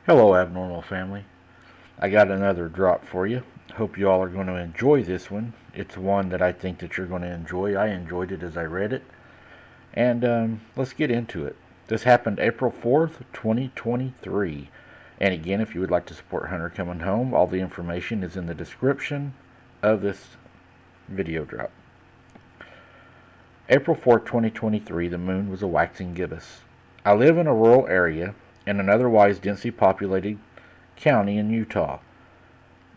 Hello, Abnormal Family. I got another drop for you. Hope you all are going to enjoy this one. It's one that I think that you're going to enjoy. I enjoyed it as I read it. And let's get into it. This happened April 4th, 2023. And again, if you would like to support Hunter Coming Home, all the information is in the description of this video drop. April 4th, 2023, the moon was a waxing gibbous. I live in a rural area in an otherwise densely populated county in Utah.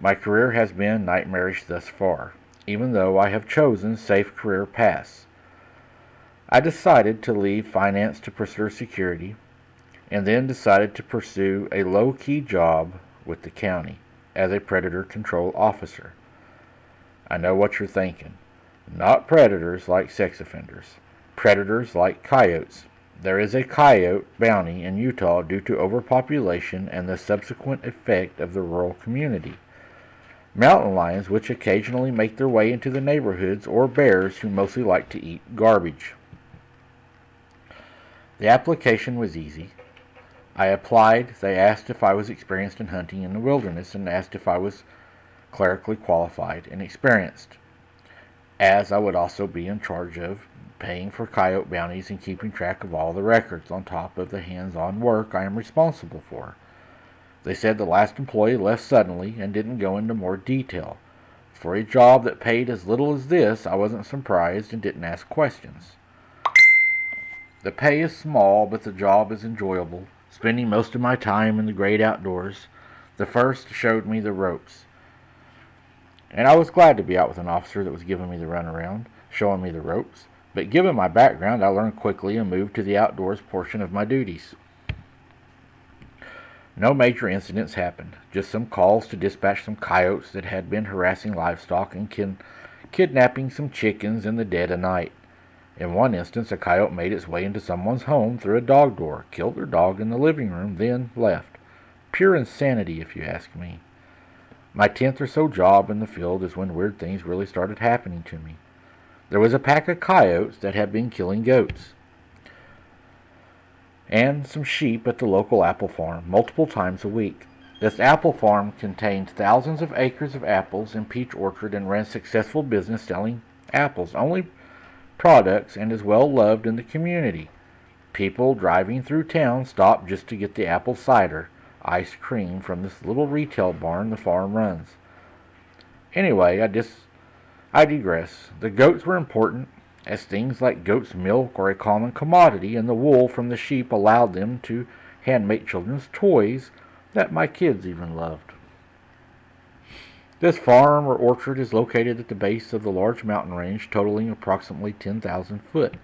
My career has been nightmarish thus far, even though I have chosen safe career paths. I decided to leave finance to pursue security, and then decided to pursue a low-key job with the county as a predator control officer. I know what you're thinking. Not predators like sex offenders. Predators like coyotes. There is a coyote bounty in Utah due to overpopulation and the subsequent effect of the rural community. Mountain lions which occasionally make their way into the neighborhoods, or bears who mostly like to eat garbage. The application was easy. I applied. They asked if I was experienced in hunting in the wilderness and asked if I was clerically qualified and experienced, as I would also be in charge of paying for coyote bounties and keeping track of all the records on top of the hands-on work I am responsible for. They said the last employee left suddenly and didn't go into more detail. For a job that paid as little as this, I wasn't surprised and didn't ask questions. The pay is small, but the job is enjoyable, spending most of my time in the great outdoors. The first showed me the ropes, and I was glad to be out with an officer that was giving me the runaround, showing me the ropes. But given my background, I learned quickly and moved to the outdoors portion of my duties. No major incidents happened, just some calls to dispatch some coyotes that had been harassing livestock and kidnapping some chickens in the dead of night. In one instance, a coyote made its way into someone's home through a dog door, killed their dog in the living room, then left. Pure insanity, if you ask me. My 10th or so job in the field is when weird things really started happening to me. There was a pack of coyotes that had been killing goats and some sheep at the local apple farm multiple times a week. This apple farm contained thousands of acres of apples and peach orchard and ran successful business selling apples only products and is well loved in the community. People driving through town stop just to get the apple cider, ice cream from this little retail barn the farm runs. Anyway, I digress. The goats were important, as things like goat's milk are a common commodity, and the wool from the sheep allowed them to hand-make children's toys that my kids even loved. This farm or orchard is located at the base of the large mountain range, totaling approximately 10,000 foot.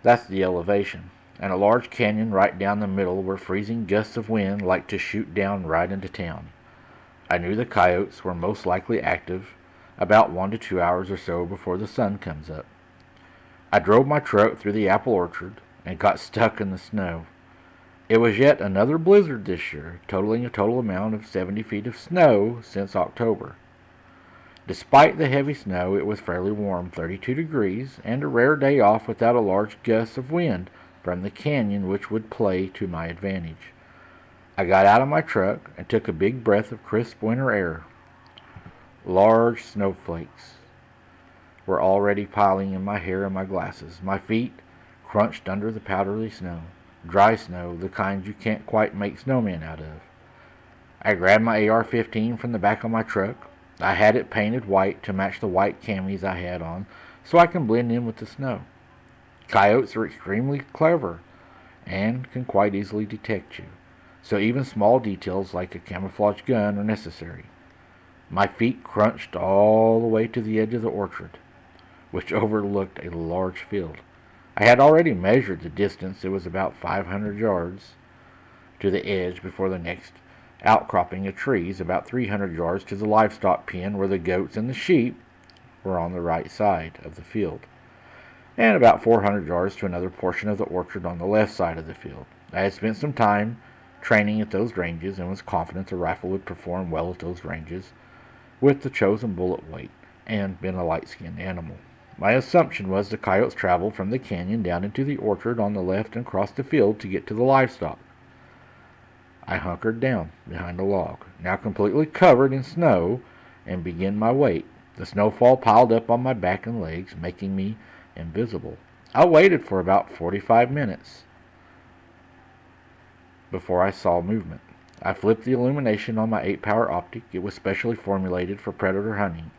That's the elevation, and a large canyon right down the middle where freezing gusts of wind like to shoot down right into town. I knew the coyotes were most likely active about 1 to 2 hours or so before the sun comes up. I drove my truck through the apple orchard and got stuck in the snow. It was yet another blizzard this year, totaling a total amount of 70 feet of snow since October. Despite the heavy snow, it was fairly warm, 32 degrees, and a rare day off without a large gust of wind from the canyon which would play to my advantage. I got out of my truck and took a big breath of crisp winter air. Large snowflakes were already piling in my hair and my glasses. My feet crunched under the powdery snow. Dry snow, the kind you can't quite make snowmen out of. I grabbed my AR-15 from the back of my truck. I had it painted white to match the white camis I had on, so I can blend in with the snow. Coyotes are extremely clever and can quite easily detect you, so even small details like a camouflage gun are necessary. My feet crunched all the way to the edge of the orchard, which overlooked a large field. I had already measured the distance. It was about 500 yards to the edge before the next outcropping of trees, about 300 yards to the livestock pen where the goats and the sheep were on the right side of the field, and about 400 yards to another portion of the orchard on the left side of the field. I had spent some time training at those ranges and was confident the rifle would perform well at those ranges with the chosen bullet weight and been a light-skinned animal. My assumption was the coyotes traveled from the canyon down into the orchard on the left and across the field to get to the livestock. I hunkered down behind a log, now completely covered in snow, and began my wait. The snowfall piled up on my back and legs, making me invisible. I waited for about 45 minutes before I saw movement. I flipped the illumination on my 8-power optic. It was specially formulated for predator hunting,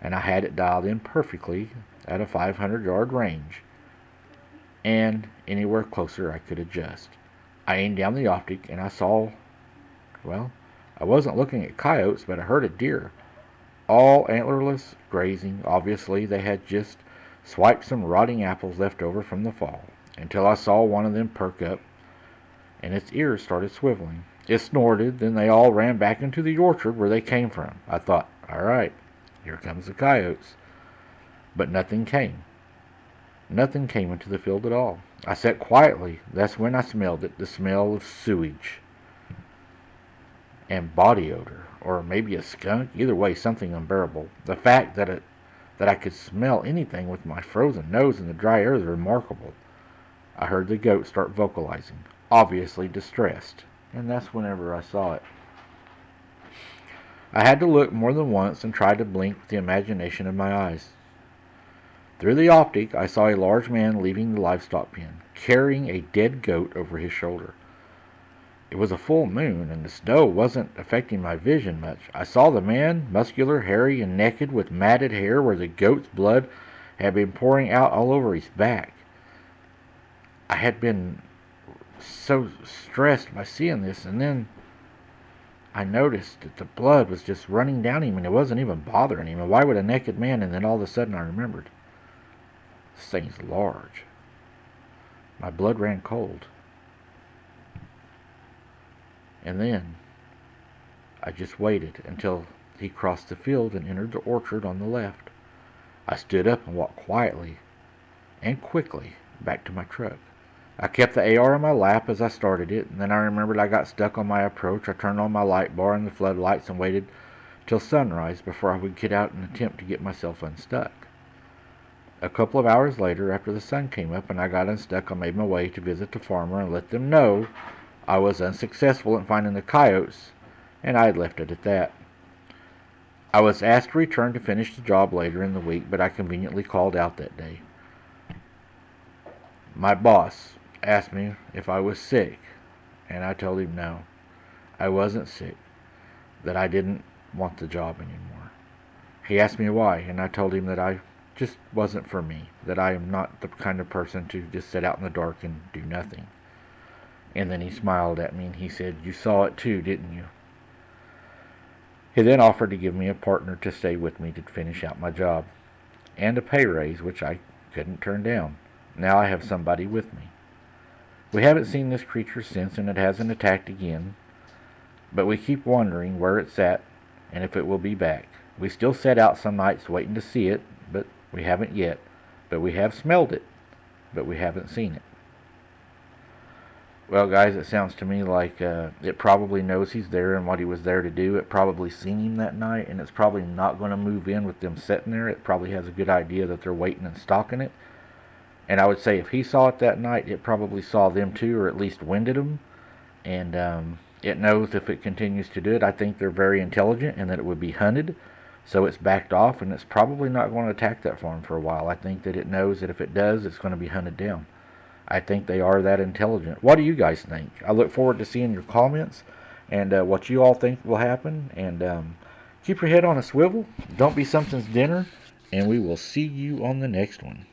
and I had it dialed in perfectly at a 500-yard range, and anywhere closer I could adjust. I aimed down the optic, and I saw, well, I wasn't looking at coyotes, but I heard a deer, all antlerless, grazing. Obviously, they had just swiped some rotting apples left over from the fall, until I saw one of them perk up, and its ears started swiveling. It snorted, then they all ran back into the orchard where they came from. I thought, all right, here comes the coyotes. But nothing came. Nothing came into the field at all. I sat quietly. That's when I smelled it, the smell of sewage and body odor, or maybe a skunk. Either way, something unbearable. The fact that I could smell anything with my frozen nose in the dry air is remarkable. I heard the goat start vocalizing, obviously distressed, and that's whenever I saw it. I had to look more than once and try to blink with the imagination of my eyes. Through the optic, I saw a large man leaving the livestock pen, carrying a dead goat over his shoulder. It was a full moon, and the snow wasn't affecting my vision much. I saw the man, muscular, hairy, and naked, with matted hair where the goat's blood had been pouring out all over his back. I had been so stressed by seeing this, and then I noticed that the blood was just running down him, and it wasn't even bothering him. And why would a naked man? And then all of a sudden I remembered, this thing's large. My blood ran cold. And then I just waited until he crossed the field and entered the orchard on the left. I stood up and walked quietly and quickly back to my truck. I kept the AR in my lap as I started it, and then I remembered I got stuck on my approach. I turned on my light bar and the floodlights and waited till sunrise before I would get out and attempt to get myself unstuck. A couple of hours later, after the sun came up and I got unstuck, I made my way to visit the farmer and let them know I was unsuccessful in finding the coyotes, and I had left it at that. I was asked to return to finish the job later in the week, but I conveniently called out that day. My boss asked me if I was sick, and I told him no, I wasn't sick, that I didn't want the job anymore. He asked me why, and I told him that I just wasn't for me, that I am not the kind of person to just sit out in the dark and do nothing. And then he smiled at me and he said, "You saw it too, didn't you?" He then offered to give me a partner to stay with me to finish out my job, and a pay raise, which I couldn't turn down. Now I have somebody with me. We haven't seen this creature since, and it hasn't attacked again, but we keep wondering where it's at and if it will be back. We still set out some nights waiting to see it, but we haven't yet. But we have smelled it, but we haven't seen it. Well, guys, it sounds to me like it probably knows he's there and what he was there to do. It probably seen him that night, and it's probably not going to move in with them sitting there. It probably has a good idea that they're waiting and stalking it. And I would say if he saw it that night, it probably saw them too, or at least winded them. And it knows if it continues to do it. I think they're very intelligent and that it would be hunted. So it's backed off, and it's probably not going to attack that farm for a while. I think that it knows that if it does, it's going to be hunted down. I think they are that intelligent. What do you guys think? I look forward to seeing your comments and what you all think will happen. And keep your head on a swivel. Don't be something's dinner. And we will see you on the next one.